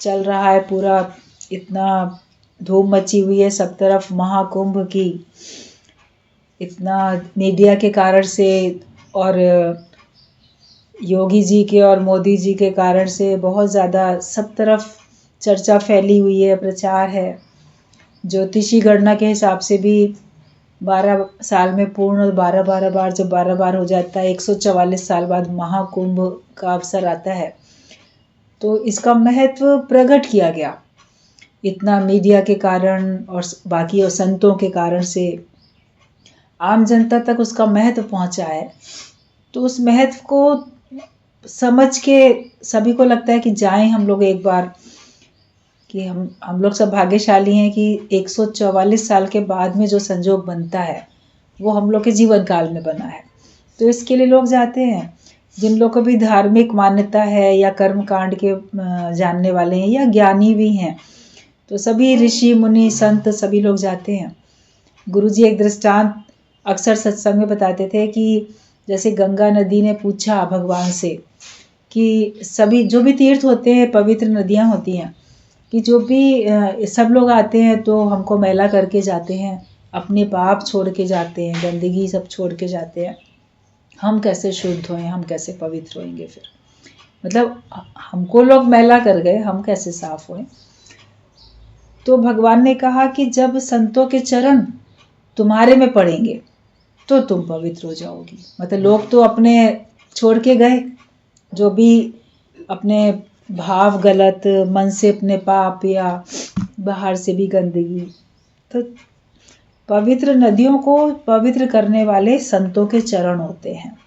चल रहा है पूरा, इतना धूम मची हुई है सब तरफ महाकुंभ की, इतना मीडिया के कारण से और योगी जी के और मोदी जी के कारण से बहुत ज़्यादा सब तरफ चर्चा फैली हुई है, प्रचार है। ज्योतिषी गणना के हिसाब से भी 12 साल में पूर्ण, 12 बार, जब 12 बार हो जाता है 144 साल बाद महाकुंभ का अवसर आता है। तो इसका महत्व प्रकट किया गया, इतना मीडिया के कारण और बाकी और संतों के कारण से आम जनता तक उसका महत्व पहुंचा है। तो उस महत्व को समझ के सभी को लगता है कि जाएं हम लोग एक बार, कि हम लोग सब भाग्यशाली हैं कि 144 साल के बाद में जो संजोग बनता है वो हम लोग के जीवन काल में बना है। तो इसके लिए लोग जाते हैं। जिन लोग को भी धार्मिक मान्यता है या कर्म कांड के जानने वाले हैं या ज्ञानी भी हैं, तो सभी ऋषि मुनि संत सभी लोग जाते हैं। गुरुजी एक दृष्टांत अक्सर सत्संग में बताते थे कि जैसे गंगा नदी ने पूछा भगवान से कि सभी जो भी तीर्थ होते हैं, पवित्र नदियाँ होती हैं, कि जो भी सब लोग आते हैं तो हमको मैला करके जाते हैं, अपने पाप छोड़ के जाते हैं, गंदगी सब छोड़ के जाते हैं। हम कैसे शुद्ध होएं, हम कैसे पवित्र होएंगे फिर? मतलब हमको लोग मैला कर गए, हम कैसे साफ होएं? तो भगवान ने कहा कि जब संतों के चरण तुम्हारे में पड़ेंगे तो तुम पवित्र हो जाओगी। मतलब लोग तो अपने छोड़ के गए, जो भी अपने भाव गलत मन से अपने पाप या बाहर से भी गंदगी, तो पवित्र नदियों को पवित्र करने वाले संतों के चरण होते हैं।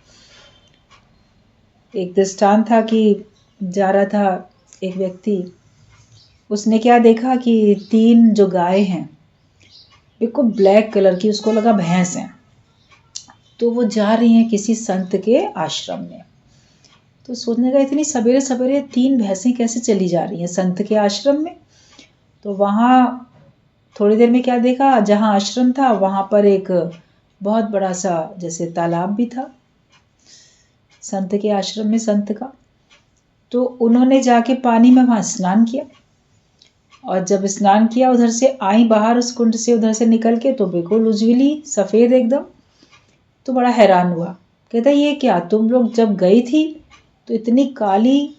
एक दृष्टांत था कि जा रहा था एक व्यक्ति, उसने क्या देखा कि 3 जो गाय हैं बिल्कुल ब्लैक कलर की, उसको लगा भैंस हैं, तो वो जा रही हैं किसी संत के आश्रम में। तो सोचने का इतनी सवेरे सवेरे 3 भैंसें कैसे चली जा रही हैं संत के आश्रम में? तो वहाँ थोड़ी देर में क्या देखा, जहाँ आश्रम था वहाँ पर एक बहुत बड़ा सा जैसे तालाब भी था संत के आश्रम में, संत का। तो उन्होंने जाके पानी में वहाँ स्नान किया, और जब स्नान किया उधर से आई बाहर उस कुंड से, उधर से निकल के तो बिल्कुल उजली सफ़ेद एकदम। तो बड़ा हैरान हुआ, कहता ये क्या, तुम लोग जब गई थी तो इतनी काली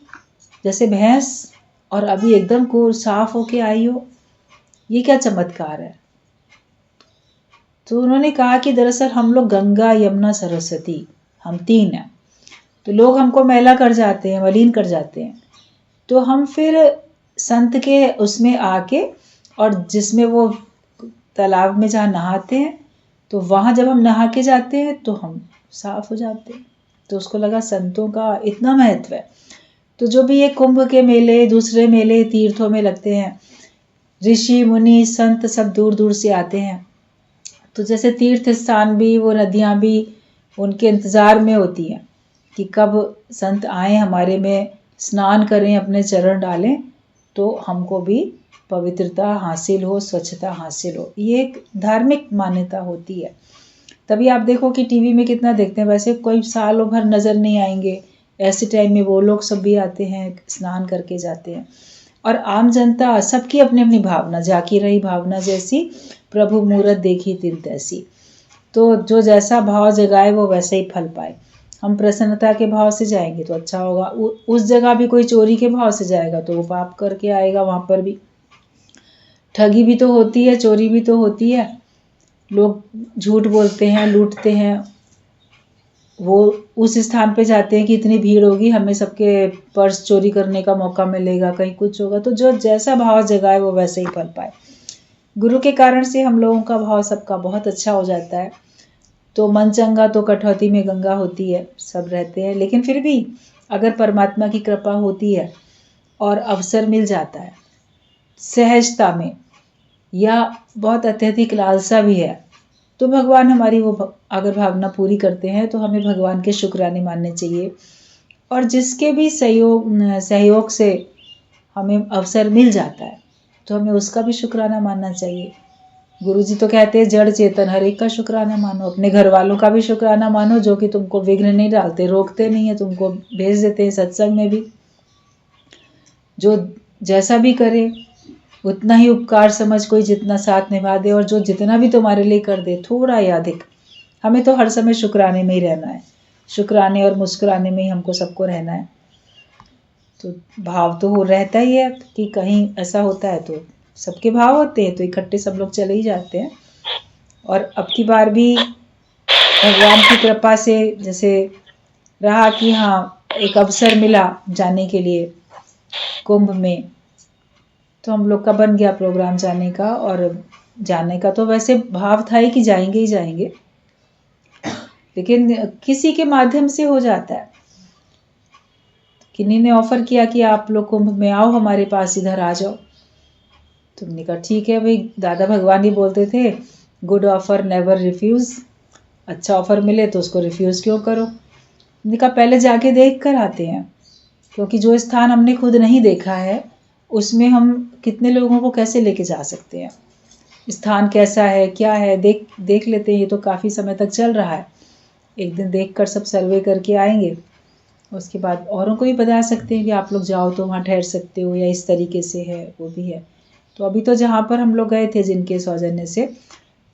जैसे भैंस, और अभी एकदम को साफ होके आई हो, ये क्या चमत्कार है? तो उन्होंने कहा कि दरअसल हम लोग गंगा यमुना सरस्वती, हम 3 हैं, तो लोग हमको मैला कर जाते हैं, मलिन कर जाते हैं, तो हम फिर संत के उसमें आके, और जिसमें वो तालाब में जहाँ नहाते हैं, तो वहाँ जब हम नहा के जाते हैं तो हम साफ हो जाते हैं। तो उसको लगा संतों का इतना महत्व है। तो जो भी ये कुंभ के मेले, दूसरे मेले तीर्थों में लगते हैं, ऋषि मुनि संत सब दूर दूर से आते हैं। तो जैसे तीर्थ स्थान भी, वो नदियाँ भी उनके इंतज़ार में होती हैं कि कब संत आए हमारे में, स्नान करें, अपने चरण डालें, तो हमको भी पवित्रता हासिल हो, स्वच्छता हासिल हो। ये एक धार्मिक मान्यता होती है। तभी आप देखो कि टीवी में कितना देखते हैं, वैसे कोई सालों भर नज़र नहीं आएंगे, ऐसे टाइम में वो लोग सब भी आते हैं, स्नान करके जाते हैं। और आम जनता सबकी अपनी अपनी भावना, जाकी रही भावना जैसी, प्रभु मूरत देखी तिन तैसी। तो जो जैसा भाव जगाए वो वैसे ही फल पाए। हम प्रसन्नता के भाव से जाएंगे तो अच्छा होगा, उस जगह भी कोई चोरी के भाव से जाएगा तो वो पाप करके आएगा। वहाँ पर भी ठगी भी तो होती है, चोरी भी तो होती है, लोग झूठ बोलते हैं, लूटते हैं। वो उस स्थान पे जाते हैं कि इतनी भीड़ होगी, हमें सबके पर्स चोरी करने का मौका मिलेगा, कहीं कुछ होगा। तो जो जैसा भाव जगाए वो वैसे ही फल पाए। गुरु के कारण से हम लोगों का भाव सबका बहुत अच्छा हो जाता है। तो मन चंगा तो कटौती में गंगा होती है, सब रहते हैं। लेकिन फिर भी अगर परमात्मा की कृपा होती है और अवसर मिल जाता है सहजता में, या बहुत अत्यधिक लालसा भी है, तो भगवान हमारी वो अगर भावना पूरी करते हैं तो हमें भगवान के शुक्राने मानने चाहिए। और जिसके भी सहयोग से हमें अवसर मिल जाता है तो हमें उसका भी शुक्राना मानना चाहिए। गुरुजी तो कहते हैं जड़ चेतन हर एक का शुक्राना मानो, अपने घर वालों का भी शुक्राना मानो जो कि तुमको विघ्न नहीं डालते, रोकते नहीं है, तुमको भेज देते हैं सत्संग में भी। जो जैसा भी करे उतना ही उपकार समझ कोई जितना साथ निभा दे, और जो जितना भी तुम्हारे लिए कर दे थोड़ा या अधिक, हमें तो हर समय शुक्राने में ही रहना है, शुक्राने और मुस्कुराने में ही हमको सबको रहना है। तो भाव तो हो रहता ही है कि कहीं ऐसा होता है तो सबके भाव होते हैं, तो इकट्ठे सब लोग चले ही जाते हैं। और अब की बार भी भगवान की कृपा से जैसे रहा कि हाँ एक अवसर मिला जाने के लिए कुंभ में, तो हम लोग का बन गया प्रोग्राम जाने का। और जाने का तो वैसे भाव था ही कि जाएंगे ही जाएंगे, लेकिन किसी के माध्यम से हो जाता है। किन्हीं ने ऑफर किया कि आप लोग कुंभ में आओ, हमारे पास इधर आ जाओ। तुमने कहा ठीक है भाई, दादा भगवान ही बोलते थे गुड ऑफर नेवर रिफ्यूज, अच्छा ऑफर मिले तो उसको रिफ्यूज क्यों करो। मैंने कहा पहले जाके देख कर आते हैं, क्योंकि जो स्थान हमने खुद नहीं देखा है उसमें हम कितने लोगों को कैसे लेके जा सकते हैं। स्थान कैसा है क्या है देख लेते हैं, ये तो काफ़ी समय तक चल रहा है। एक दिन देख कर सब सर्वे करके आएंगे, उसके बाद औरों को भी बता सकते हैं कि आप लोग जाओ तो वहाँ ठहर सकते हो, या इस तरीके से है वो भी है। तो अभी तो जहाँ पर हम लोग गए थे जिनके सौजन्य से,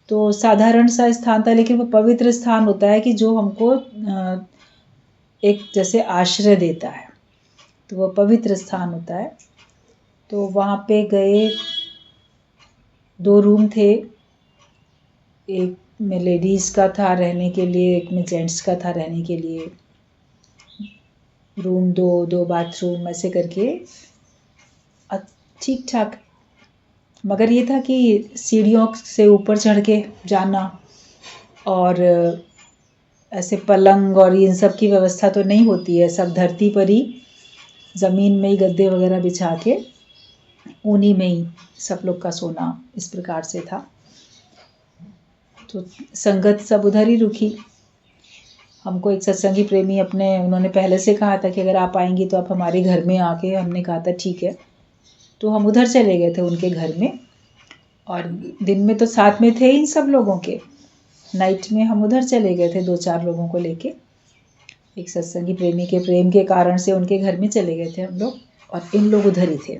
तो साधारण सा स्थान था, लेकिन वो पवित्र स्थान होता है कि जो हमको एक जैसे आश्रय देता है, तो वो पवित्र स्थान होता है। तो वहाँ पे गए, 2 रूम थे, एक में लेडीज़ का था रहने के लिए, एक में जेंट्स का था रहने के लिए। रूम 2 बाथरूम ऐसे करके ठीक ठाक, मगर ये था कि सीढ़ियों से ऊपर चढ़ के जाना, और ऐसे पलंग और इन सब की व्यवस्था तो नहीं होती है, सब धरती पर ही ज़मीन में ही गद्दे वगैरह बिछा के उन्हीं में ही सब लोग का सोना इस प्रकार से था। तो संगत सब उधर ही रुकी। हमको एक सत्संगी प्रेमी अपने, उन्होंने पहले से कहा था कि अगर आप आएंगी तो आप हमारे घर में आके, हमने कहा था ठीक है। तो हम उधर चले गए थे उनके घर में, और दिन में तो साथ में थे इन सब लोगों के, नाइट में हम उधर चले गए थे 2-4 लोगों को लेके। एक सत्संगी प्रेमी के प्रेम के कारण से उनके घर में चले गए थे हम लोग, और इन लोग उधर ही थे।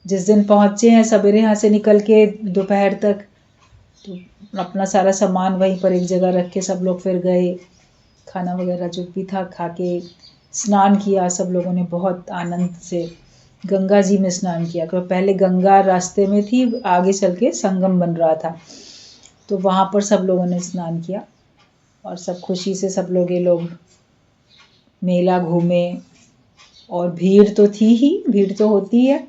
जिस दिन पहुँचे हैं सवेरे यहाँ से निकल के दोपहर तक, तो अपना सारा सामान वहीं पर एक जगह रख के सब लोग फिर गए, खाना वगैरह जो भी था खा के स्नान किया सब लोगों ने बहुत आनंद से। गंगा जी में स्नान किया, क्योंकि पहले गंगा रास्ते में थी, आगे चल के संगम बन रहा था, तो वहाँ पर सब लोगों ने स्नान किया। और सब खुशी से सब लोग, ये लोग मेला घूमे, और भीड़ तो थी ही, भीड़ तो होती है।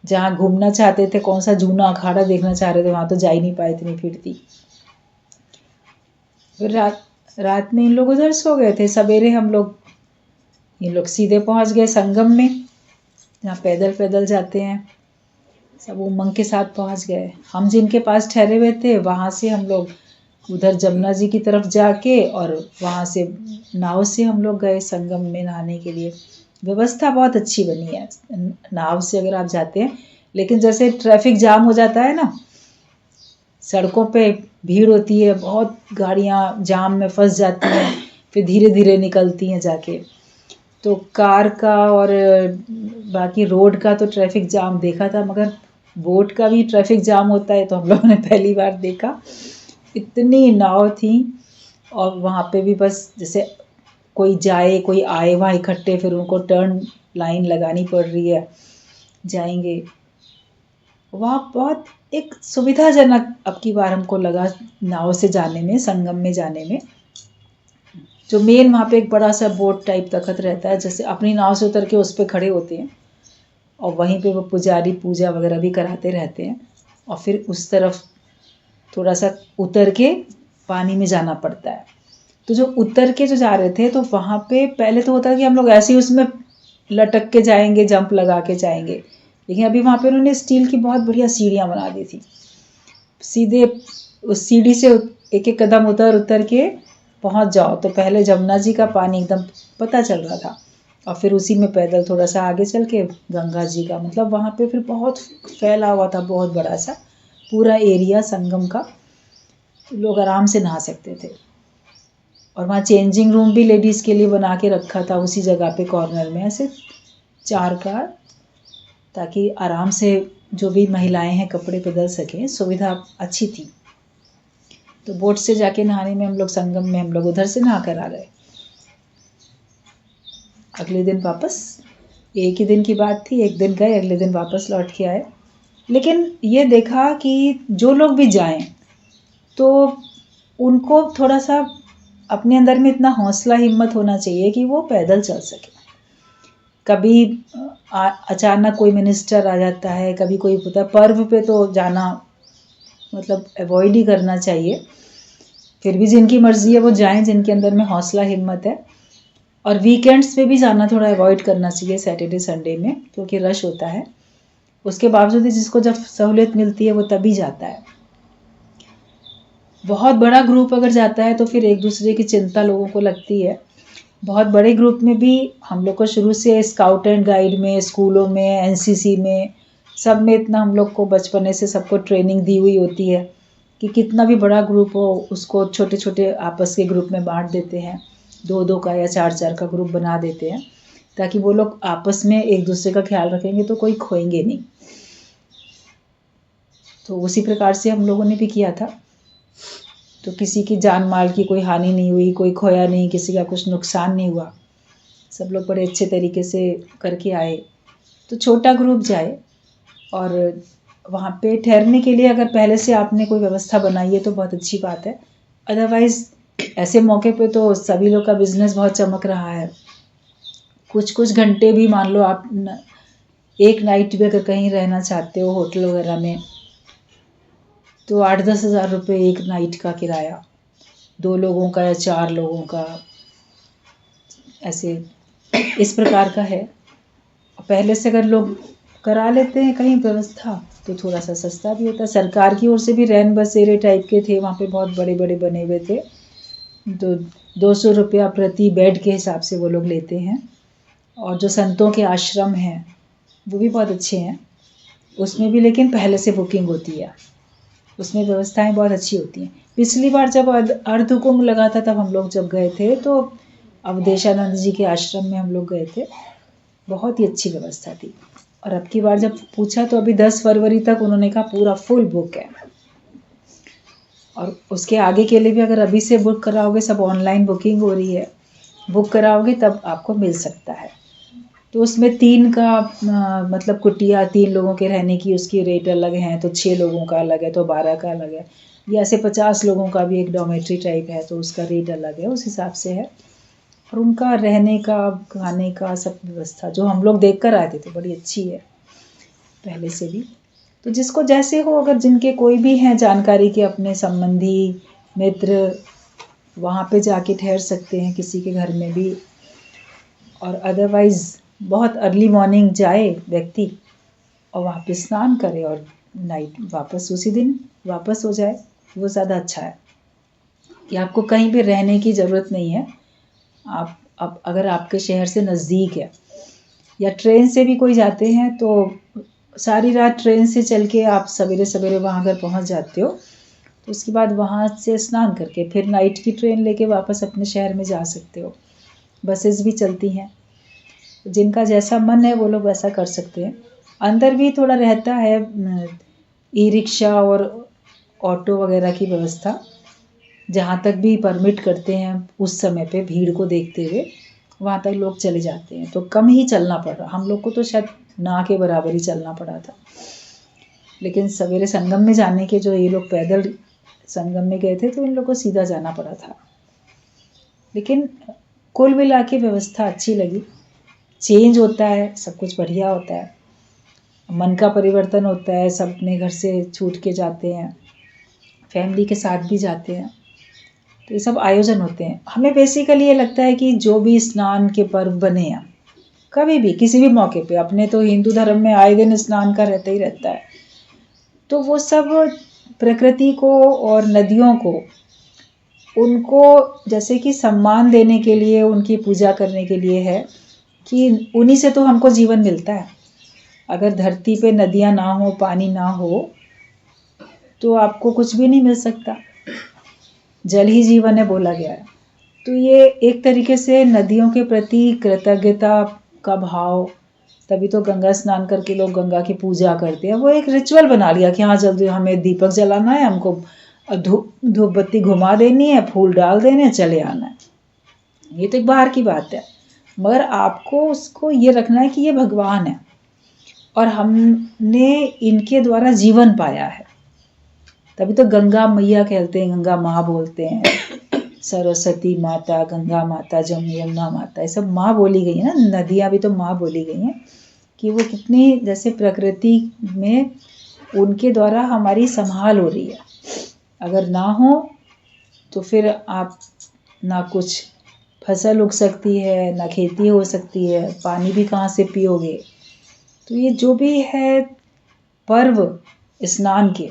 जहाँ घूमना चाहते थे, कौन सा जूना अखाड़ा देखना चाह रहे थे, वहाँ तो जा ही नहीं पाए, इतनी भीड़ थी। फिर रात में इन लोग उधर सो गए थे। सवेरे हम लोग, ये लोग सीधे पहुँच गए संगम में, जहाँ पैदल पैदल जाते हैं, सब उमंग के साथ पहुँच गए। हम जिनके पास ठहरे हुए थे वहाँ से हम लोग उधर जमुना जी की तरफ जाके, और वहाँ से नाव से हम लोग गए संगम में नहाने के लिए। व्यवस्था बहुत अच्छी बनी है नाव से अगर आप जाते हैं, लेकिन जैसे ट्रैफिक जाम हो जाता है ना, सड़कों पे भीड़ होती है, बहुत गाड़ियाँ जाम में फंस जाती हैं, फिर धीरे धीरे निकलती हैं जाके। तो कार का और बाकी रोड का तो ट्रैफिक जाम देखा था, मगर बोट का भी ट्रैफिक जाम होता है तो हम लोगों ने पहली बार देखा। इतनी नाव थी, और वहाँ पे भी बस जैसे कोई जाए कोई आए वहाँ इकट्ठे, फिर उनको टर्न लाइन लगानी पड़ रही है, जाएंगे वहाँ। बहुत एक सुविधाजनक अब की बार हमको लगा नाव से जाने में, संगम में जाने में। जो मेन वहाँ पे एक बड़ा सा बोट टाइप तख्त रहता है, जैसे अपनी नाव से उतर के उस पर खड़े होते हैं, और वहीं पे वो पुजारी पूजा वगैरह भी कराते रहते हैं, और फिर उस तरफ थोड़ा सा उतर के पानी में जाना पड़ता है। तो जो उतर के जो जा रहे थे, तो वहाँ पे पहले तो होता है कि हम लोग ऐसे ही उसमें लटक के जाएंगे, जंप लगा के जाएंगे, लेकिन अभी वहाँ पे उन्होंने स्टील की बहुत बढ़िया सीढ़ियाँ बना दी थी। सीधे उस सीढ़ी से एक एक कदम उतर के पहुँच जाओ, तो पहले जमुना जी का पानी एकदम पता चल रहा था, और फिर उसी में पैदल थोड़ा सा आगे चल के गंगा जी का, मतलब वहाँ पे फिर बहुत फैला हुआ था, बहुत बड़ा सा पूरा एरिया संगम का, लोग आराम से नहा सकते थे। और वहाँ चेंजिंग रूम भी लेडीज़ के लिए बना के रखा था उसी जगह पे कॉर्नर में, ऐसे 4 कार, ताकि आराम से जो भी महिलाएं हैं कपड़े बदल सकें, सुविधा अच्छी थी। तो बोट से जाके नहाने में हम लोग, संगम में हम लोग उधर से नहा कर आ गए। अगले दिन वापस, एक ही दिन की बात थी, एक दिन गए, अगले दिन वापस लौट के आए। लेकिन ये देखा कि जो लोग भी जाएं तो उनको थोड़ा सा अपने अंदर में इतना हौसला हिम्मत होना चाहिए कि वो पैदल चल सके। कभी अचानक कोई मिनिस्टर आ जाता है, कभी कोई होता है, पर्व पे तो जाना मतलब अवॉइड ही करना चाहिए। फिर भी जिनकी मर्जी है वो जाएं, जिनके अंदर में हौसला हिम्मत है। और वीकेंड्स पे भी जाना थोड़ा अवॉइड करना चाहिए, सैटरडे संडे में, क्योंकि रश होता है। उसके बावजूद भी जिसको जब सहूलियत मिलती है वो तभी जाता है। बहुत बड़ा ग्रुप अगर जाता है तो फिर एक दूसरे की चिंता लोगों को लगती है। बहुत बड़े ग्रुप में भी हम लोग को शुरू से स्काउट एंड गाइड में, स्कूलों में, एनसीसी में, सब में इतना हम लोग को बचपने से सबको ट्रेनिंग दी हुई होती है कि कितना भी बड़ा ग्रुप हो उसको छोटे छोटे आपस के ग्रुप में बांट देते हैं। 2-2 का या 4-4 का ग्रुप बना देते हैं, ताकि वो लोग आपस में एक दूसरे का ख्याल रखेंगे तो कोई खोएंगे नहीं। तो उसी प्रकार से हम लोगों ने भी किया था। तो किसी की जान माल की कोई हानि नहीं हुई, कोई खोया नहीं, किसी का कुछ नुकसान नहीं हुआ। सब लोग बड़े अच्छे तरीके से करके आए। तो छोटा ग्रुप जाए, और वहाँ पे ठहरने के लिए अगर पहले से आपने कोई व्यवस्था बनाई है तो बहुत अच्छी बात है। अदरवाइज़ ऐसे मौके पे तो सभी लोग का बिजनेस बहुत चमक रहा है। कुछ कुछ घंटे भी, मान लो आप एक नाइट भी अगर कहीं रहना चाहते हो होटल वगैरह में, तो 8-10 हज़ार रुपये एक नाइट का किराया, 2 लोगों का या 4 लोगों का, ऐसे इस प्रकार का है। पहले से अगर लोग करा लेते हैं कहीं व्यवस्था तो थोड़ा सा सस्ता भी होता है। सरकार की ओर से भी रैन बसेरे टाइप के थे वहाँ पे, बहुत बड़े बड़े बने हुए थे। तो 200 रुपया प्रति बेड के हिसाब से वो लोग लेते हैं। और जो संतों के आश्रम हैं वो भी बहुत अच्छे हैं, उसमें भी लेकिन पहले से बुकिंग होती है, उसमें व्यवस्थाएं बहुत अच्छी होती हैं। पिछली बार जब अर्धकुंभ लगा था तब हम लोग जब गए थे तो अवधेशानंद जी के आश्रम में हम लोग गए थे, बहुत ही अच्छी व्यवस्था थी। और अब की बार जब पूछा तो अभी 10 फरवरी तक उन्होंने कहा पूरा फुल बुक है। और उसके आगे के लिए भी अगर अभी से बुक कराओगे, सब ऑनलाइन बुकिंग हो रही है, बुक कराओगे तब आपको मिल सकता है। तो उसमें 3 का मतलब कुटिया 3 लोगों के रहने की उसकी रेट अलग हैं, तो 6 लोगों का अलग है, तो 12 का अलग है। या ऐसे 50 लोगों का भी एक डॉर्मेट्री टाइप है तो उसका रेट अलग है, उस हिसाब से है। और उनका रहने का, खाने का सब व्यवस्था जो हम लोग देख कर आए थे तो बड़ी अच्छी है पहले से भी। तो जिसको जैसे हो, अगर जिनके कोई भी हैं जानकारी के अपने संबंधी मित्र, वहाँ पे जाके ठहर सकते हैं किसी के घर में भी। और अदरवाइज़ बहुत अर्ली मॉर्निंग जाए व्यक्ति और वहाँ पे स्नान करे और नाइट वापस उसी दिन वापस हो जाए, वो ज़्यादा अच्छा है कि आपको कहीं भी रहने की ज़रूरत नहीं है। आप अगर आपके शहर से नज़दीक है या ट्रेन से भी कोई जाते हैं तो सारी रात ट्रेन से चल के आप सवेरे सवेरे वहाँ अगर पहुँच जाते हो तो उसके बाद वहाँ से स्नान करके फिर नाइट की ट्रेन लेके वापस अपने शहर में जा सकते हो। बसेस भी चलती हैं, जिनका जैसा मन है वो लोग वैसा कर सकते हैं। अंदर भी थोड़ा रहता है ई रिक्शा और ऑटो वगैरह की व्यवस्था, जहाँ तक भी परमिट करते हैं उस समय पे भीड़ को देखते हुए वहाँ तक लोग चले जाते हैं। तो कम ही चलना पड़ रहा, हम लोग को तो शायद ना के बराबर ही चलना पड़ा था। लेकिन सवेरे संगम में जाने के जो ये लोग पैदल संगम में गए थे तो इन लोग को सीधा जाना पड़ा था। लेकिन कुल मिला के व्यवस्था अच्छी लगी। चेंज होता है, सब कुछ बढ़िया होता है, मन का परिवर्तन होता है, सब अपने घर से छूट के जाते हैं, फैमिली के साथ भी जाते हैं, तो ये सब आयोजन होते हैं। हमें बेसिकली ये लगता है कि जो भी स्नान के पर्व बने हैं कभी भी किसी भी मौके पे, अपने तो हिंदू धर्म में आए दिन स्नान का रहता ही रहता है, तो वो सब प्रकृति को और नदियों को, उनको जैसे कि सम्मान देने के लिए, उनकी पूजा करने के लिए है कि उन्हीं से तो हमको जीवन मिलता है। अगर धरती पे नदियाँ ना हो, पानी ना हो तो आपको कुछ भी नहीं मिल सकता। जल ही जीवन है बोला गया है। तो ये एक तरीके से नदियों के प्रति कृतज्ञता का भाव, तभी तो गंगा स्नान करके लोग गंगा की पूजा करते हैं। वो एक रिचुअल बना लिया कि हाँ जल्दी हमें दीपक जलाना है, हमको धूप बत्ती घुमा देनी है, फूल डाल देने, चले आना है। ये तो एक बाहर की बात है, मगर आपको उसको ये रखना है कि ये भगवान है और हमने इनके द्वारा जीवन पाया है। तभी तो गंगा मैया कहते हैं, गंगा माँ बोलते हैं, सरस्वती माता, गंगा माता, यमुना माता, ये सब माँ बोली गई है ना। नदियाँ भी तो माँ बोली गई हैं कि वो कितनी जैसे प्रकृति में उनके द्वारा हमारी संभाल हो रही है। अगर ना हो तो फिर आप ना कुछ फसल उग सकती है, ना खेती हो सकती है, पानी भी कहाँ से पियोगे। तो ये जो भी है पर्व स्नान के,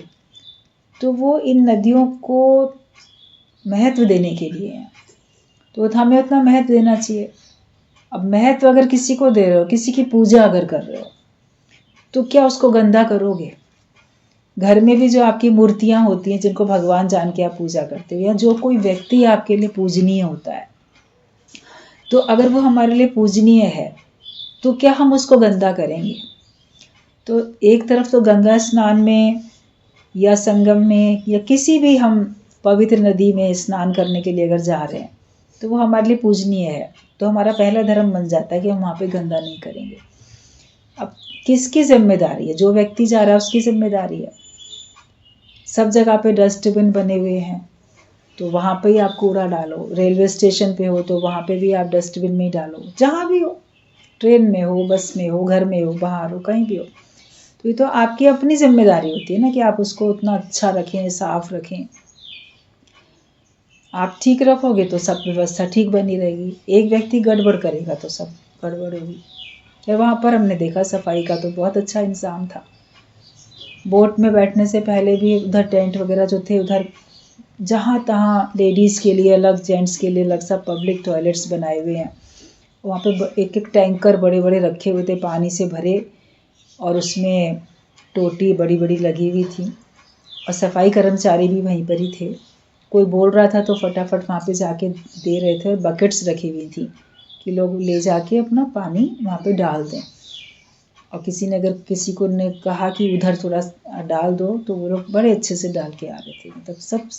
तो वो इन नदियों को महत्व देने के लिए है, तो हमें उतना महत्व देना चाहिए। अब महत्व अगर किसी को दे रहे हो, किसी की पूजा अगर कर रहे हो, तो क्या उसको गंदा करोगे? घर में भी जो आपकी मूर्तियां होती हैं जिनको भगवान जान के आप पूजा करते हो, या जो कोई व्यक्ति आपके लिए पूजनीय होता है, तो अगर वो हमारे लिए पूजनीय है तो क्या हम उसको गंदा करेंगे? तो एक तरफ तो गंगा स्नान में या संगम में या किसी भी हम पवित्र नदी में स्नान करने के लिए अगर जा रहे हैं तो वो हमारे लिए पूजनीय है, तो हमारा पहला धर्म बन जाता है कि हम वहाँ पे गंदा नहीं करेंगे। अब किसकी जिम्मेदारी है? जो व्यक्ति जा रहा है उसकी जिम्मेदारी है। सब जगह पे डस्टबिन बने हुए हैं, तो वहाँ पे ही आप कूड़ा डालो। रेलवे स्टेशन पे हो तो वहाँ पे भी आप डस्टबिन में ही डालो, जहाँ भी हो, ट्रेन में हो, बस में हो, घर में हो, बाहर हो, कहीं भी हो। तो ये तो आपकी अपनी जिम्मेदारी होती है ना कि आप उसको उतना अच्छा रखें, साफ रखें। आप ठीक रखोगे तो सब व्यवस्था ठीक बनी रहेगी। एक व्यक्ति गड़बड़ करेगा तो सब गड़बड़ होगी। और वहाँ पर हमने देखा सफाई का तो बहुत अच्छा इंतजाम था। बोट में बैठने से पहले भी उधर टेंट वगैरह जो थे, उधर जहाँ तहाँ लेडीज़ के लिए अलग, जेंट्स के लिए अलग, सब पब्लिक टॉयलेट्स बनाए हुए हैं। वहाँ पे एक एक टैंकर बड़े बड़े रखे हुए थे पानी से भरे, और उसमें टोटी बड़ी बड़ी लगी हुई थी, और सफाई कर्मचारी भी वहीं पर ही थे। कोई बोल रहा था तो फटाफट वहाँ पे जाके दे रहे थे, और बकेट्स रखी हुई थी कि लोग ले जाके अपना पानी वहाँ पे डाल दें। और किसी ने अगर किसी को ने कहा कि उधर थोड़ा डाल दो, तो वो लोग बड़े अच्छे से डाल के आ रहे थे। मतलब सब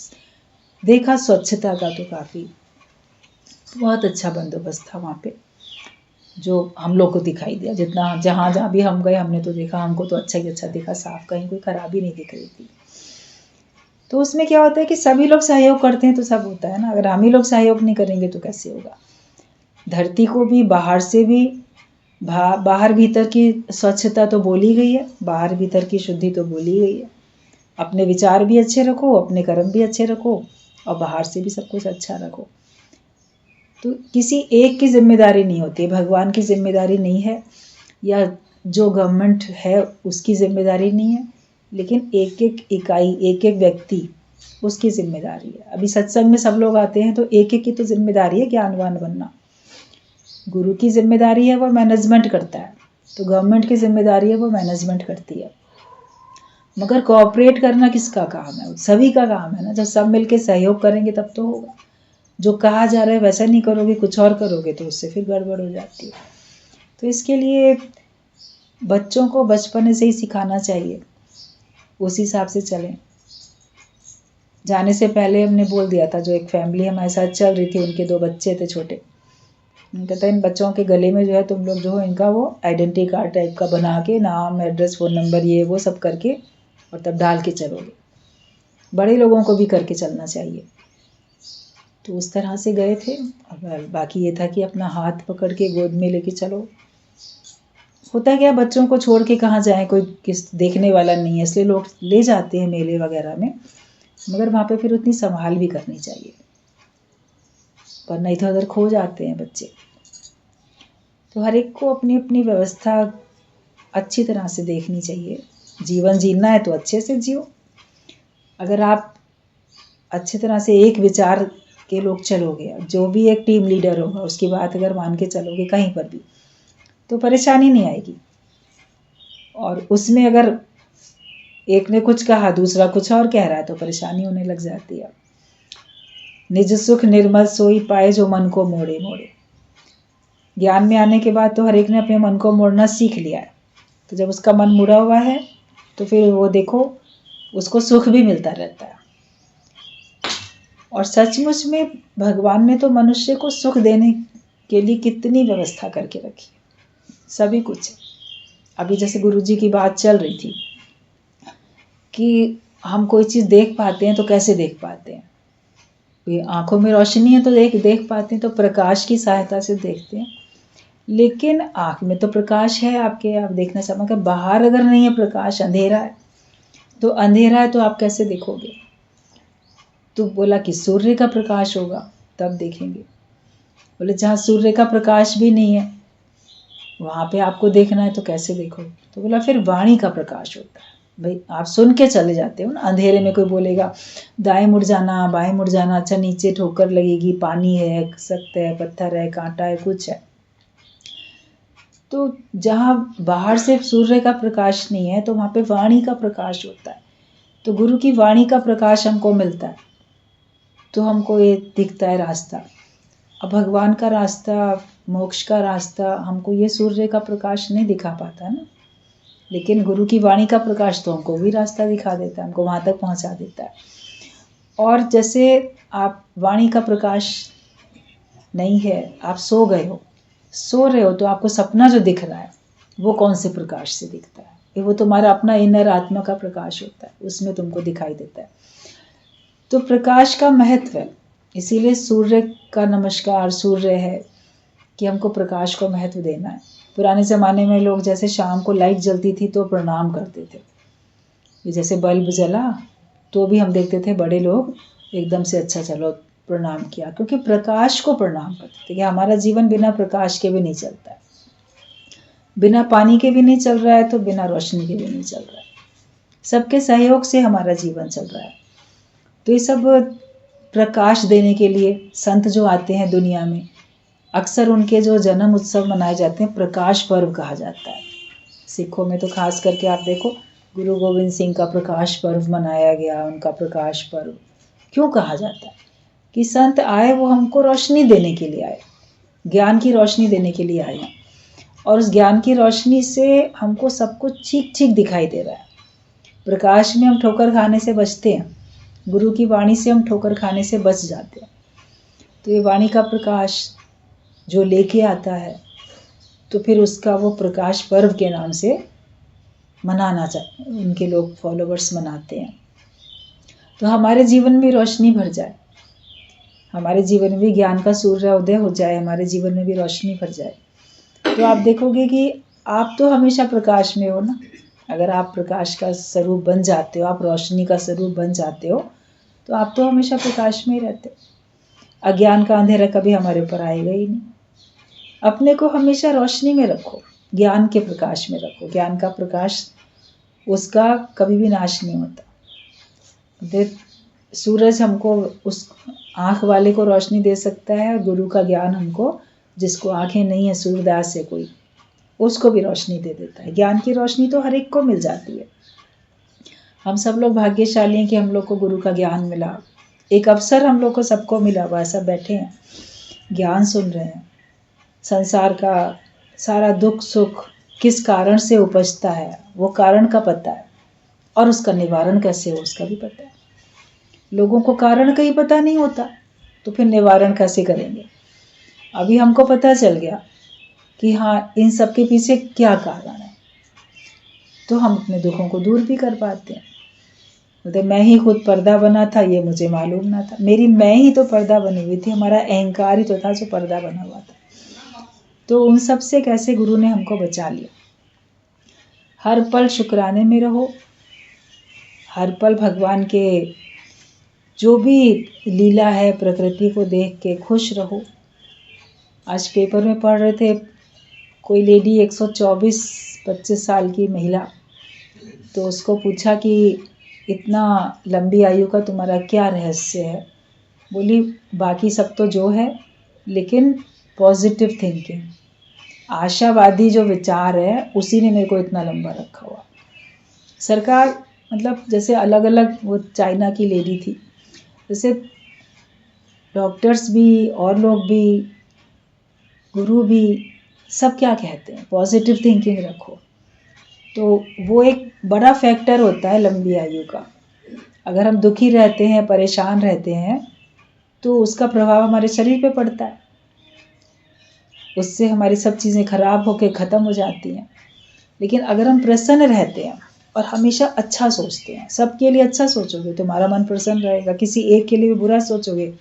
देखा स्वच्छता का तो काफ़ी बहुत अच्छा बंदोबस्त था वहाँ पे, जो हम लोग को दिखाई दिया। जितना जहाँ जहाँ भी हम गए हमने तो देखा, हमको तो अच्छा ही अच्छा दिखा, साफ, कहीं कोई खराबी नहीं दिख रही थी। तो उसमें क्या होता है कि सभी लोग सहयोग करते हैं तो सब होता है ना। अगर हम ही लोग सहयोग नहीं करेंगे तो कैसे होगा? धरती को भी बाहर से भी बाहर भीतर की स्वच्छता तो बोली गई है, बाहर भीतर की शुद्धि तो बोली गई है। अपने विचार भी अच्छे रखो, अपने कर्म भी अच्छे रखो, और बाहर से भी सब कुछ अच्छा रखो। तो किसी एक की जिम्मेदारी नहीं होती, भगवान की जिम्मेदारी नहीं है, या जो गवर्नमेंट है उसकी जिम्मेदारी नहीं है, लेकिन एक एक इकाई, एक एक व्यक्ति, उसकी जिम्मेदारी है। अभी सत्संग में सब लोग आते हैं तो एक एक की तो जिम्मेदारी है ज्ञानवान बनना। गुरु की जिम्मेदारी है वो मैनेजमेंट करता है, तो गवर्नमेंट की जिम्मेदारी है वो मैनेजमेंट करती है। मगर कोऑपरेट करना किसका काम है? सभी का काम है ना। जब सब मिलके सहयोग करेंगे तब तो होगा। जो कहा जा रहा है वैसा नहीं करोगे, कुछ और करोगे, तो उससे फिर गड़बड़ हो जाती है। तो इसके लिए बच्चों को बचपन से ही सिखाना चाहिए, उस हिसाब से चलें। जाने से पहले हमने बोल दिया था, जो एक फैमिली हमारे साथ चल रही थी, उनके 2 बच्चे थे छोटे। कहता है इन बच्चों के गले में जो है तुम लोग जो हो इनका वो आइडेंटिटी कार्ड टाइप का बना के, नाम, एड्रेस, फ़ोन नंबर, ये वो सब करके, और तब डाल के चलोगे। बड़े लोगों को भी करके चलना चाहिए। तो उस तरह से गए थे। और बाकी ये था कि अपना हाथ पकड़ के गोद में लेके चलो। होता क्या, बच्चों को छोड़ के कहाँ जाएं, कोई किस देखने वाला नहीं है, इसलिए लोग ले जाते हैं मेले वगैरह में। मगर वहाँ पे फिर उतनी संभाल भी करनी चाहिए, वरना इधर उधर खो जाते हैं बच्चे। तो हर एक को अपनी अपनी व्यवस्था अच्छी तरह से देखनी चाहिए। जीवन जीना है तो अच्छे से जियो। अगर आप अच्छी तरह से एक विचार के लोग चलोगे, जो भी एक टीम लीडर होगा उसकी बात अगर मान के चलोगे कहीं पर भी, तो परेशानी नहीं आएगी। और उसमें अगर एक ने कुछ कहा, दूसरा कुछ और कह रहा है, तो परेशानी होने लग जाती है। निज सुख निर्मल सोई पाए, जो मन को मोड़े मोड़े। ज्ञान में आने के बाद तो हर एक ने अपने मन को मोड़ना सीख लिया है। तो जब उसका मन मुड़ा हुआ है तो फिर वो देखो उसको सुख भी मिलता रहता है। और सचमुच में भगवान ने तो मनुष्य को सुख देने के लिए कितनी व्यवस्था करके रखी है, सभी कुछ है। अभी जैसे गुरुजी की बात चल रही थी कि हम कोई चीज़ देख पाते हैं तो कैसे देख पाते हैं, ये आंखों में रोशनी है तो देख पाते हैं, तो प्रकाश की सहायता से देखते हैं। लेकिन आँख में तो प्रकाश है आपके, आप देखना चाहोगे, बाहर अगर नहीं है प्रकाश, अंधेरा है, तो अंधेरा है तो आप कैसे देखोगे? तो बोला कि सूर्य का प्रकाश होगा तब देखेंगे। बोले जहाँ सूर्य का प्रकाश भी नहीं है वहाँ पे आपको देखना है तो कैसे देखोगे? तो बोला फिर वाणी का प्रकाश होता है। भाई आप सुन के चले जाते हो ना, अंधेरे में कोई बोलेगा दाएं मुड़ जाना, बाएं मुड़ जाना, अच्छा नीचे ठोकर लगेगी, पानी है, सख्त है, पत्थर है, कांटा है, कुछ है। तो जहाँ बाहर से सूर्य का प्रकाश नहीं है तो वहाँ पे वाणी का प्रकाश होता है। तो गुरु की वाणी का प्रकाश हमको मिलता है तो हमको ये दिखता है रास्ता। अब भगवान का रास्ता, मोक्ष का रास्ता हमको ये सूर्य का प्रकाश नहीं दिखा पाता है ना, लेकिन गुरु की वाणी का प्रकाश तो हमको भी रास्ता दिखा देता है, हमको वहाँ तक पहुँचा देता है। और जैसे आप वाणी का प्रकाश नहीं है, आप सो गए हो, सो रहे हो, तो आपको सपना जो दिख रहा है वो कौन से प्रकाश से दिखता है? ये वो तुम्हारा अपना इनर आत्मा का प्रकाश होता है, उसमें तुमको दिखाई देता है। तो प्रकाश का महत्व है, इसीलिए सूर्य का नमस्कार, सूर्य है कि हमको प्रकाश को महत्व देना है। पुराने ज़माने में लोग जैसे शाम को लाइट जलती थी तो प्रणाम करते थे, जैसे बल्ब जला तो भी हम देखते थे बड़े लोग एकदम से अच्छा चलो प्रणाम किया, क्योंकि प्रकाश को प्रणाम करते थे कि हमारा जीवन बिना प्रकाश के भी नहीं चलता है, बिना पानी के भी नहीं चल रहा है तो बिना रोशनी के भी नहीं चल रहा है, सबके सहयोग से हमारा जीवन चल रहा है। तो ये सब प्रकाश देने के लिए संत जो आते हैं दुनिया में, अक्सर उनके जो जन्म उत्सव मनाए जाते हैं प्रकाश पर्व कहा जाता है। सिखों में तो खास करके आप देखो गुरु गोविंद सिंह का प्रकाश पर्व मनाया गया, उनका प्रकाश पर्व क्यों कहा जाता है? कि संत आए वो हमको रोशनी देने के लिए आए, ज्ञान की रोशनी देने के लिए आए हैं, और उस ज्ञान की रोशनी से हमको सब कुछ ठीक ठीक दिखाई दे रहा है। प्रकाश में हम ठोकर खाने से बचते हैं, गुरु की वाणी से हम ठोकर खाने से बच जाते हैं। तो ये वाणी का प्रकाश जो लेके आता है तो फिर उसका वो प्रकाश पर्व के नाम से मनाना चाहिए, उनके लोग फॉलोवर्स मनाते हैं। तो हमारे जीवन में रोशनी भर जाए, हमारे जीवन में भी ज्ञान का सूर्य उदय हो जाए, हमारे जीवन में भी रोशनी भर जाए, तो आप देखोगे कि आप तो हमेशा प्रकाश में हो ना। अगर आप प्रकाश का स्वरूप बन जाते हो, आप रोशनी का स्वरूप बन जाते हो, तो आप तो हमेशा प्रकाश में ही रहते हो। अज्ञान का अंधेरा कभी हमारे ऊपर आएगा ही नहीं। अपने को हमेशा रोशनी में रखो, ज्ञान के प्रकाश में रखो। ज्ञान का प्रकाश उसका कभी भी नाश नहीं होता। सूरज हमको उस आँख वाले को रोशनी दे सकता है, और गुरु का ज्ञान हमको, जिसको आँखें नहीं है, सूरदास है कोई, उसको भी रोशनी दे देता है। ज्ञान की रोशनी तो हर एक को मिल जाती है। हम सब लोग भाग्यशाली हैं कि हम लोग को गुरु का ज्ञान मिला, एक अवसर हम लोग को सबको मिला हुआ है। सब बैठे हैं, ज्ञान सुन रहे हैं, संसार का सारा दुख सुख किस कारण से उपजता है वो कारण का पता है, और उसका निवारण कैसे हो उसका भी पता है। लोगों को कारण का ही पता नहीं होता तो फिर निवारण कैसे करेंगे? अभी हमको पता चल गया कि हाँ इन सब के पीछे क्या कारण है, तो हम अपने दुखों को दूर भी कर पाते हैं। बोलते मैं ही खुद पर्दा बना था, ये मुझे मालूम ना था। मेरी मैं ही तो पर्दा बनी हुई थी, हमारा अहंकार ही तो था जो पर्दा बना हुआ था। तो उन सब से कैसे गुरु ने हमको बचा लिया। हर पल शुक्राने में रहो, हर पल भगवान के जो भी लीला है प्रकृति को देख के खुश रहो। आज पेपर में पढ़ रहे थे, कोई लेडी 124-25 साल की महिला, तो उसको पूछा कि इतना लंबी आयु का तुम्हारा क्या रहस्य है? बोली बाकी सब तो जो है, लेकिन पॉजिटिव थिंकिंग, आशावादी जो विचार है उसी ने मेरे को इतना लंबा रखा हुआ। सरकार मतलब जैसे अलग अलग, वो चाइना की लेडी थी, जैसे डॉक्टर्स भी और लोग भी गुरु भी सब क्या कहते हैं, पॉजिटिव थिंकिंग रखो। तो वो एक बड़ा फैक्टर होता है लंबी आयु का। अगर हम दुखी रहते हैं, परेशान रहते हैं, तो उसका प्रभाव हमारे शरीर पे पड़ता है, उससे हमारी सब चीज़ें खराब होकर ख़त्म हो जाती हैं। लेकिन अगर हम प्रसन्न रहते हैं और हमेशा अच्छा सोचते हैं, सबके लिए अच्छा सोचोगे, तुम्हारा मन प्रसन्न रहेगा। किसी एक के लिए भी बुरा सोचोगे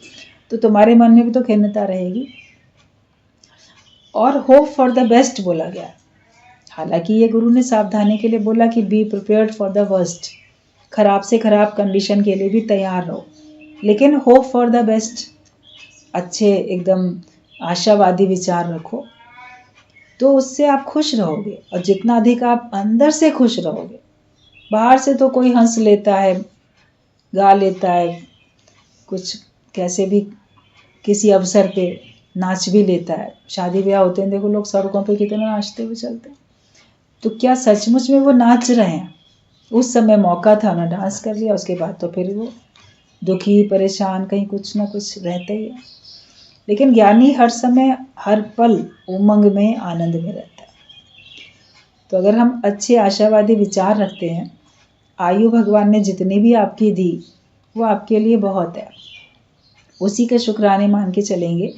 तो तुम्हारे मन में भी तो खिन्नता रहेगी। और होप फॉर द बेस्ट बोला गया। हालांकि ये गुरु ने सावधानी के लिए बोला कि be prepared for the worst, खराब से खराब कंडीशन के लिए भी तैयार रहो, लेकिन होप फॉर द बेस्ट, अच्छे एकदम आशावादी विचार रखो। तो उससे आप खुश रहोगे, और जितना अधिक आप अंदर से खुश रहोगे, बाहर से तो कोई हंस लेता है, गा लेता है, कुछ कैसे भी किसी अवसर पे नाच भी लेता है। शादी ब्याह होते हैं, देखो लोग सड़कों पे कितने नाचते हुए चलते हैं। तो क्या सचमुच में वो नाच रहे हैं? उस समय मौका था ना, डांस कर लिया, उसके बाद तो फिर वो दुखी परेशान कहीं कुछ ना कुछ रहते ही है। लेकिन ज्ञानी हर समय हर पल उमंग में, आनंद में रहता है। तो अगर हम अच्छे आशावादी विचार रखते हैं, आयु भगवान ने जितनी भी आपकी दी वो आपके लिए बहुत है, उसी के शुक्राने मान के चलेंगे।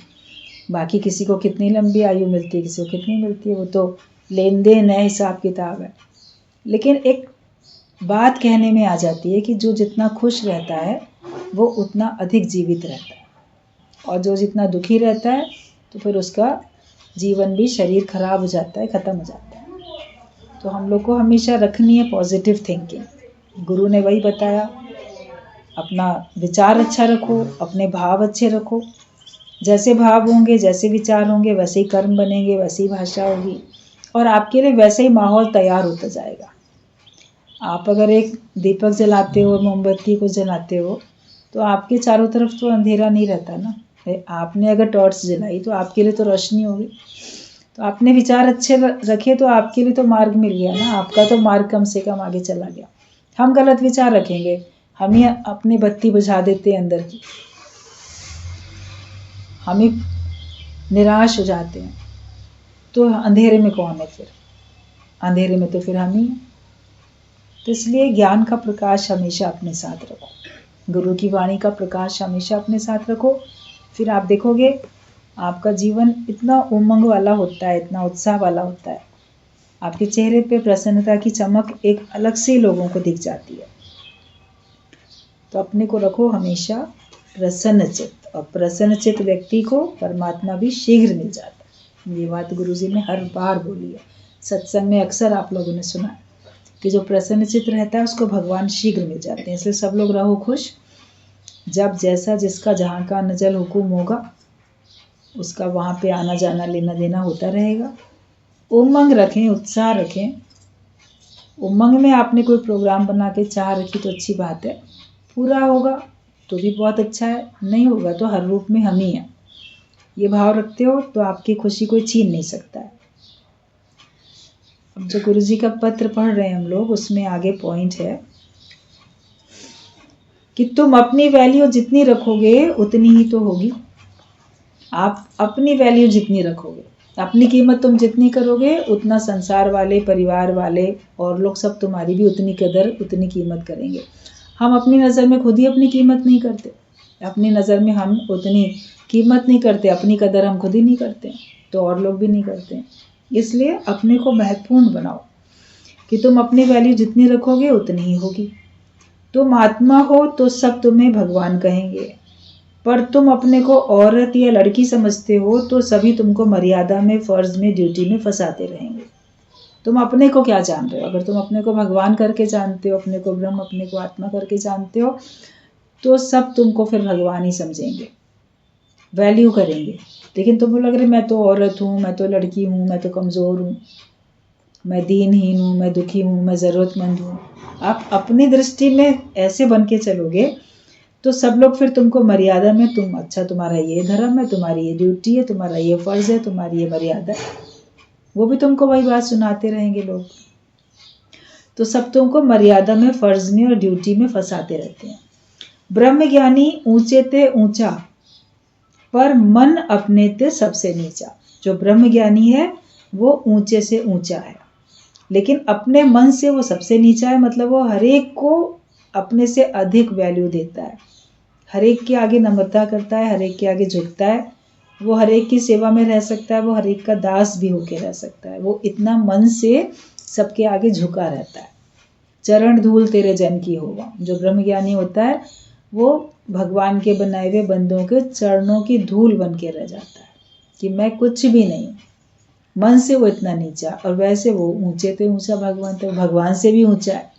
बाकी किसी को कितनी लंबी आयु मिलती है, किसी को कितनी मिलती है, वो तो लेन देन है, हिसाब किताब है। लेकिन एक बात कहने में आ जाती है कि जो जितना खुश रहता है वो उतना अधिक जीवित रहता है, और जो जितना दुखी रहता है तो फिर उसका जीवन भी, शरीर खराब हो जाता है, ख़त्म हो जाता है। तो हम लोग को हमेशा रखनी है पॉजिटिव थिंकिंग। गुरु ने वही बताया, अपना विचार अच्छा रखो, अपने भाव अच्छे रखो। जैसे भाव होंगे, जैसे विचार होंगे, वैसे ही कर्म बनेंगे, वैसी भाषा होगी, और आपके लिए वैसे ही माहौल तैयार होता जाएगा। आप अगर एक दीपक जलाते हो, मोमबत्ती को जलाते हो, तो आपके चारों तरफ तो अंधेरा नहीं रहता ना। आपने अगर टॉर्च जलाई तो आपके लिए तो रोशनी होगी। तो आपने विचार अच्छे रखे तो आपके लिए तो मार्ग मिल गया ना, आपका तो मार्ग कम से कम आगे चला गया। हम गलत विचार रखेंगे, हम ही अपनी बत्ती बुझा देते हैं अंदर की, हम ही निराश हो जाते हैं। तो अंधेरे में कौन है फिर? अंधेरे में तो फिर हम ही हैं। तो इसलिए ज्ञान का प्रकाश हमेशा अपने साथ रखो, गुरु की वाणी का प्रकाश हमेशा अपने साथ रखो। फिर आप देखोगे आपका जीवन इतना उमंग वाला होता है, इतना उत्साह वाला होता है, आपके चेहरे पे प्रसन्नता की चमक एक अलग से लोगों को दिख जाती है। तो अपने को रखो हमेशा प्रसन्न चित्त, और प्रसन्न चित्त व्यक्ति को परमात्मा भी शीघ्र मिल जाता है। ये बात गुरुजी ने हर बार बोली है, सत्संग में अक्सर आप लोगों ने सुना है कि जो प्रसन्न चित्त रहता है उसको भगवान शीघ्र मिल जाते हैं। इसलिए सब लोग रहो खुश। जब जैसा जिसका जहाँ का नजल हुकुम होगा, उसका वहाँ पे आना जाना, लेना देना होता रहेगा। उमंग रखें, उत्साह रखें। उमंग में आपने कोई प्रोग्राम बना के चाह रखी तो अच्छी बात है, पूरा होगा तो भी बहुत अच्छा है, नहीं होगा तो हर रूप में हम ही हैं। ये भाव रखते हो तो आपकी खुशी कोई छीन नहीं सकता है। अब जो गुरुजी का पत्र पढ़ रहे हैं हम लोग, उसमें आगे पॉइंट है कि तुम अपनी वैल्यू जितनी रखोगे उतनी ही तो होगी। आप अपनी वैल्यू जितनी रखोगे, अपनी कीमत तुम जितनी करोगे, उतना संसार वाले, परिवार वाले और लोग सब तुम्हारी भी उतनी कदर, उतनी कीमत करेंगे। हम अपनी नज़र में खुद ही अपनी कीमत नहीं करते, अपनी नज़र में हम उतनी कीमत नहीं करते, अपनी कदर हम खुद ही नहीं करते, तो और लोग भी नहीं करते। इसलिए अपने को महत्वपूर्ण बनाओ कि तुम अपनी वैल्यू जितनी रखोगे उतनी ही होगी। तुम आत्मा हो तो सब तुम्हें भगवान कहेंगे, पर तुम अपने को औरत या लड़की समझते हो तो सभी तुमको मर्यादा में, फर्ज में, ड्यूटी में फंसाते रहेंगे। तुम अपने को क्या जान रहे हो? अगर तुम अपने को भगवान करके जानते हो, अपने को ब्रह्म, अपने को आत्मा करके जानते हो, तो सब तुमको फिर भगवान ही समझेंगे, वैल्यू करेंगे। लेकिन तुमको लग रहा है मैं तो औरत हूँ, मैं तो लड़की हूँ, मैं तो कमज़ोर हूँ, मैं दीनहीन हूँ, मैं दुखी हूँ, मैं ज़रूरतमंद हूँ। आप अपनी दृष्टि में ऐसे बन के चलोगे तो सब लोग फिर तुमको मर्यादा में, तुम अच्छा, तुम्हारा ये धर्म है, तुम्हारी ये ड्यूटी है, तुम्हारा ये फ़र्ज़ है, तुम्हारी ये मर्यादा है, वो भी तुमको वही बात सुनाते रहेंगे लोग। तो सब तुमको मर्यादा में, फ़र्ज़ में और ड्यूटी में फंसाते रहते हैं। ब्रह्मज्ञानी ऊंचे ते ऊंचा, पर मन अपने ते सबसे नीचा। जो ब्रह्म ज्ञानी है वो ऊंचे से ऊंचा है, लेकिन अपने मन से वो सबसे नीचा है। मतलब वो हर एक को अपने से अधिक वैल्यू देता है, हर एक के आगे नम्रता करता है, हर एक के आगे झुकता है, वो हर एक की सेवा में रह सकता है, वो हर एक का दास भी होके रह सकता है। वो इतना मन से सबके आगे झुका रहता है। चरण धूल तेरे जन की होगा। जो ब्रह्मज्ञानी होता है वो भगवान के बनाए हुए बंदों के चरणों की धूल बन के रह जाता है कि मैं कुछ भी नहीं। मन से वो इतना नीचा, और वैसे वो ऊंचे से ऊंचा भगवान तक, भगवान से भी ऊंचा है।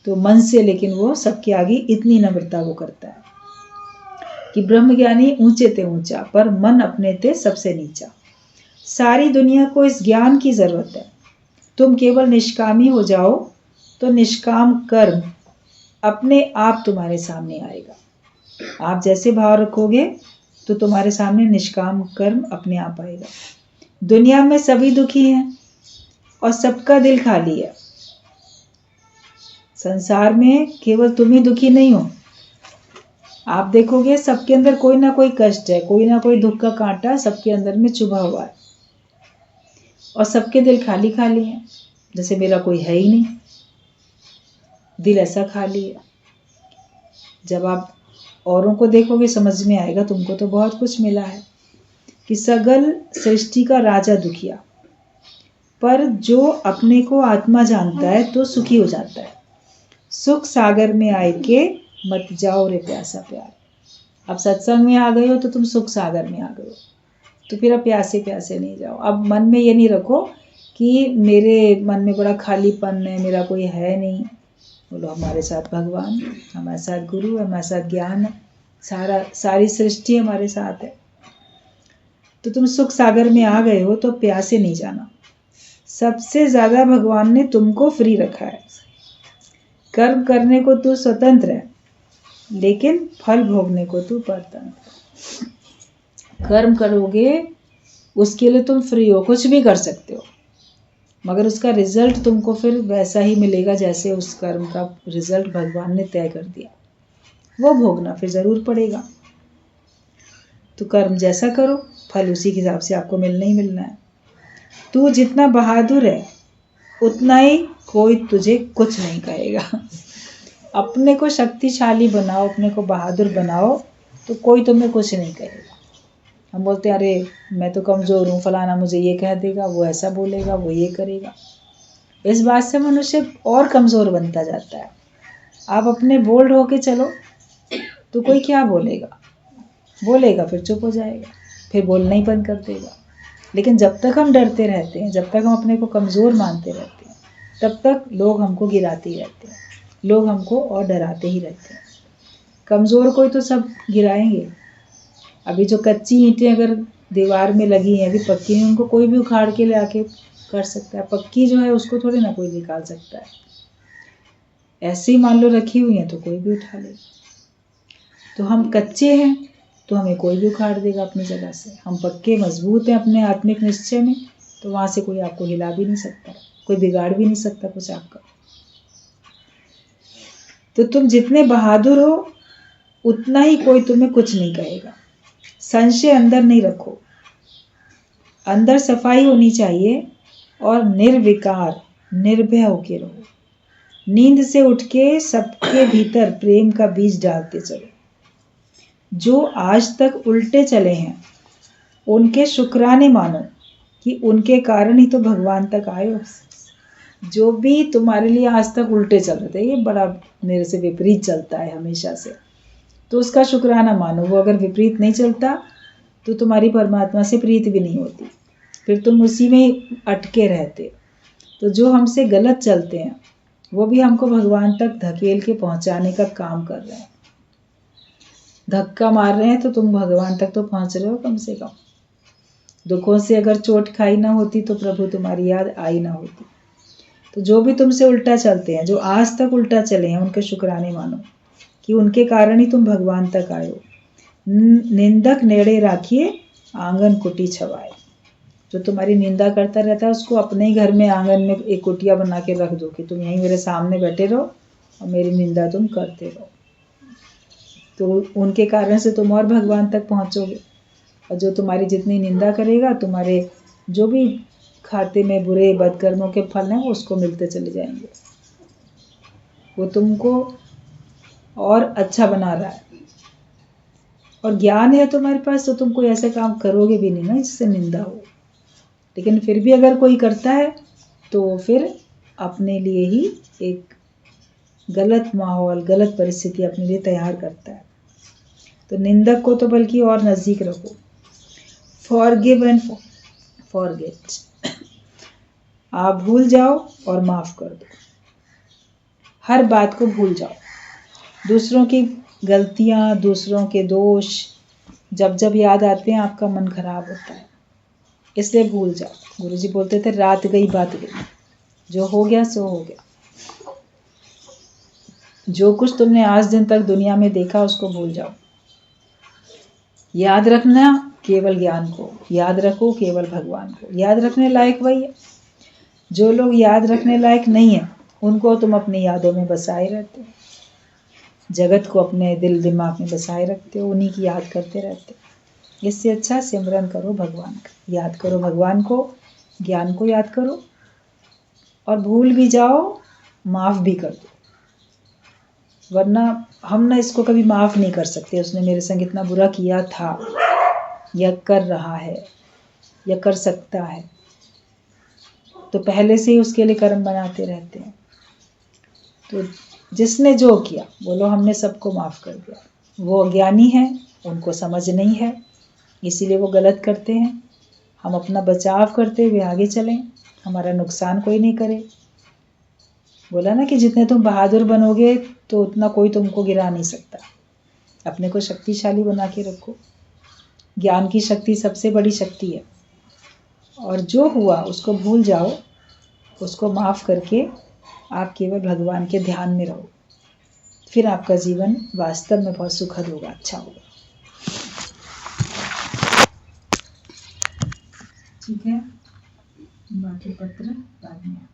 तो मन से, लेकिन वो सबके आगे इतनी नम्रता वो करता है कि ब्रह्मज्ञानी ऊंचे ते ऊंचा, पर मन अपने ते सबसे नीचा। सारी दुनिया को इस ज्ञान की जरूरत है। तुम केवल निष्कामी हो जाओ तो निष्काम कर्म अपने आप तुम्हारे सामने आएगा। आप जैसे भाव रखोगे तो तुम्हारे सामने निष्काम कर्म अपने आप आएगा। दुनिया में सभी दुखी हैं और सबका दिल खाली है। संसार में केवल तुम ही दुखी नहीं हो। आप देखोगे सबके अंदर कोई ना कोई कष्ट है, कोई ना कोई दुख का कांटा सबके अंदर में चुभा हुआ है, और सबके दिल खाली खाली हैं, जैसे मेरा कोई है ही नहीं। दिल ऐसा खाली है। जब आप औरों को देखोगे समझ में आएगा तुमको तो बहुत कुछ मिला है कि सगल सृष्टि का राजा दुखिया, पर जो अपने को आत्मा जानता है तो सुखी हो जाता है। सुख सागर में आए के मत जाओ रे प्यासा प्यार। अब सत्संग में आ गए हो तो तुम सुख सागर में आ गए हो, तो फिर अब प्यासे प्यासे नहीं जाओ। अब मन में ये नहीं रखो कि मेरे मन में बड़ा खालीपन है, मेरा कोई है नहीं। बोलो हमारे साथ भगवान, हमारे साथ गुरु, हमारे साथ ज्ञान है, सारी सृष्टि हमारे साथ है। तो तुम सुख सागर में आ गए हो तो प्यासे नहीं जाना। सबसे ज्यादा भगवान ने तुमको फ्री रखा है। कर्म करने को तू स्वतंत्र है, लेकिन फल भोगने को तू परतंत्र। कर्म करोगे उसके लिए तुम फ्री हो, कुछ भी कर सकते हो, मगर उसका रिजल्ट तुमको फिर वैसा ही मिलेगा जैसे उस कर्म का रिजल्ट भगवान ने तय कर दिया। वो भोगना फिर जरूर पड़ेगा। तो कर्म जैसा करो, फल उसी के हिसाब से आपको मिलना ही मिलना है। तू जितना बहादुर है उतना ही कोई तुझे कुछ नहीं कहेगा। अपने को शक्तिशाली बनाओ, अपने को बहादुर बनाओ, तो कोई तुम्हें कुछ नहीं कहेगा। हम बोलते हैं अरे मैं तो कमज़ोर हूँ, फलाना मुझे ये कह देगा, वो ऐसा बोलेगा, वो ये करेगा। इस बात से मनुष्य और कमज़ोर बनता जाता है। आप अपने बोल्ड होके चलो तो कोई क्या बोलेगा, बोलेगा फिर चुप हो जाएगा, फिर बोलना ही बंद कर देगा। लेकिन जब तक हम डरते रहते हैं, जब तक हम अपने को कमज़ोर मानते रहते हैं, तब तक लोग हमको गिराते ही रहते हैं, लोग हमको और डराते ही रहते हैं। कमज़ोर कोई तो सब गिराएंगे। अभी जो कच्ची ईंटें अगर दीवार में लगी हैं, अभी पक्की हैं, उनको कोई भी उखाड़ के ले आके कर सकता है। पक्की जो है उसको थोड़ी ना कोई निकाल सकता है। ऐसे ही मान लो रखी हुई है तो कोई भी उठा ले। तो हम कच्चे हैं तो हमें कोई भी उखाड़ देगा अपनी जगह से। हम पक्के मजबूत हैं अपने आत्मिक निश्चय में, तो वहां से कोई आपको हिला भी नहीं सकता, कोई बिगाड़ भी नहीं सकता कुछ आपका। तो तुम जितने बहादुर हो उतना ही कोई तुम्हें कुछ नहीं कहेगा। संशय अंदर नहीं रखो, अंदर सफाई होनी चाहिए और निर्विकार निर्भय होके रहो। नींद से उठ के सबके भीतर प्रेम का बीज डालते चलो। जो आज तक उल्टे चले हैं उनके शुक्राने मानो कि उनके कारण ही तो भगवान तक आए हो। जो भी तुम्हारे लिए आज तक उल्टे चल रहे थे, ये बड़ा मेरे से विपरीत चलता है हमेशा से, तो उसका शुक्राना मानो। वो अगर विपरीत नहीं चलता तो तुम्हारी परमात्मा से प्रीति भी नहीं होती, फिर तुम उसी में ही अटके रहते। तो जो हमसे गलत चलते हैं वो भी हमको भगवान तक धकेल के पहुंचाने का काम कर रहे हैं। धक्का मार रहे हैं तो तुम भगवान तक तो पहुंच रहे हो कम से कम। दुखों से अगर चोट खाई ना होती तो प्रभु तुम्हारी याद आई ना होती। तो जो भी तुमसे उल्टा चलते हैं, जो आज तक उल्टा चले हैं, उनके शुक्राने मानो कि उनके कारण ही तुम भगवान तक आए हो। निंदक नेड़े राखिए आंगन कुटी छवाए। जो तुम्हारी निंदा करता रहता है उसको अपने ही घर में आंगन में एक कुटिया बना के रख दो कि तुम यहीं मेरे सामने बैठे रहो और मेरी निंदा तुम करते रहो। तो उनके कारण से तुम और भगवान तक पहुंचोगे। और जो तुम्हारी जितनी निंदा करेगा, तुम्हारे जो भी खाते में बुरे बदकर्मों के फल हैं वो उसको मिलते चले जाएंगे। वो तुमको और अच्छा बना रहा है। और ज्ञान है तुम्हारे पास तो तुम कोई ऐसे काम करोगे भी नहीं ना जिससे निंदा हो। लेकिन फिर भी अगर कोई करता है तो फिर अपने लिए ही एक गलत माहौल, गलत परिस्थिति अपने लिए तैयार करता है। तो निंदक को तो बल्कि और नज़दीक रखो। फॉरगिव एंड फॉरगेट, आप भूल जाओ और माफ़ कर दो। हर बात को भूल जाओ। दूसरों की गलतियाँ, दूसरों के दोष जब जब याद आते हैं आपका मन खराब होता है, इसलिए भूल जाओ। गुरुजी बोलते थे रात गई बात गई, जो हो गया सो हो गया। जो कुछ तुमने आज दिन तक दुनिया में देखा उसको भूल जाओ। याद रखना केवल ज्ञान को, याद रखो केवल भगवान को। याद रखने लायक वही है। जो लोग याद रखने लायक नहीं है उनको तुम अपनी यादों में बसाए रहते हो, जगत को अपने दिल दिमाग में बसाए रखते हो, उन्हीं की याद करते रहते हो। इससे अच्छा सिमरन करो भगवान का, याद करो भगवान को, ज्ञान को याद करो, और भूल भी जाओ माफ़ भी कर दो। वरना हम ना इसको कभी माफ़ नहीं कर सकते। उसने मेरे संग इतना बुरा किया था या कर रहा है या कर सकता है, तो पहले से ही उसके लिए कर्म बनाते रहते हैं। तो जिसने जो किया बोलो हमने सबको माफ़ कर दिया। वो अज्ञानी है, उनको समझ नहीं है, इसीलिए वो गलत करते हैं। हम अपना बचाव करते हुए आगे चलें, हमारा नुकसान कोई नहीं करे। बोला ना कि जितने तुम बहादुर बनोगे तो उतना कोई तुमको गिरा नहीं सकता। अपने को शक्तिशाली बना के रखो। ज्ञान की शक्ति सबसे बड़ी शक्ति है। और जो हुआ उसको भूल जाओ, उसको माफ़ करके आप केवल भगवान के ध्यान में रहो। फिर आपका जीवन वास्तव में बहुत सुखद होगा, अच्छा होगा। ठीक है, बाकी पत्र बाद में।